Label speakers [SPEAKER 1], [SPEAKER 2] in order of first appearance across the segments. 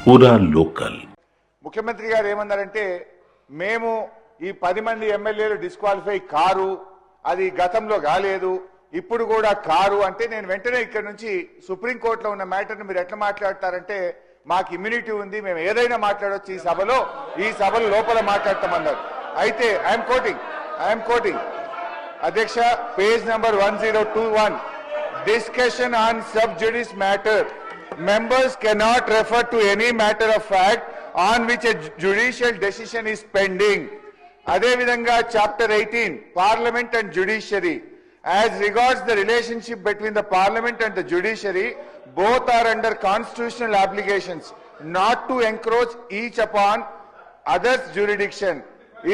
[SPEAKER 1] పూరా లోకల్.
[SPEAKER 2] ముఖ్యమంత్రి గారు ఏమన్నారంటే మేము ఈ 10 మంది ఎమ్మెల్యేలు డిస్క్వాలిఫై కారు, అది గతంలో కాలేదు, ఇప్పుడు కూడా కారు అంటే నేను వెంటనే ఇక్కడ నుంచి సుప్రీంకోర్టులో ఉన్న మ్యాటర్ని మీరు ఎట్లా మాట్లాడతారంటే మాకు ఇమ్యూనిటీ ఉంది, మేము ఏదైనా మాట్లాడవచ్చు ఈ సభలో లోపల మాట్లాడతామన్నారు. అయితే ఐఎమ్ కోటింగ్ అధ్యక్ష, page number 1021, discussion on sub judice matter, members cannot refer to any matter of fact on which a judicial decision is pending. అదే విధంగా chapter 18, Parliament and Judiciary, as regards the relationship between the Parliament and the Judiciary, both are under constitutional obligations not to encroach each upon others' jurisdiction.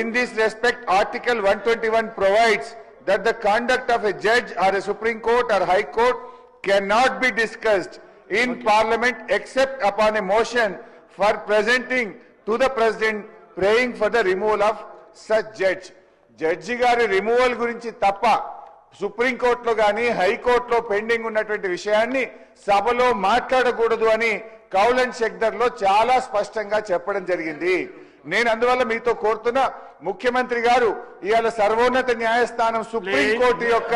[SPEAKER 2] In this respect, Article 121 provides that the conduct of a judge or a Supreme Court or High Court cannot be discussed in Parliament except upon a motion for presenting to the President praying for the removal of such judge. Judge గారి removal గురించి తప్ప supreme కోర్టులో గాని హైకోర్టులో pending ఉన్నటువంటి విషయాన్ని సభలో మాట్లాడకూడదు అని కౌలన్ షెక్దర్లో చాలా స్పష్టంగా చెప్పడం జరిగింది. నేను అందువల్ల మీతో కోరుతున్నా, ముఖ్యమంత్రి గారు ఇవాళ సర్వోన్నత న్యాయస్థానం సుప్రీంకోర్టు యొక్క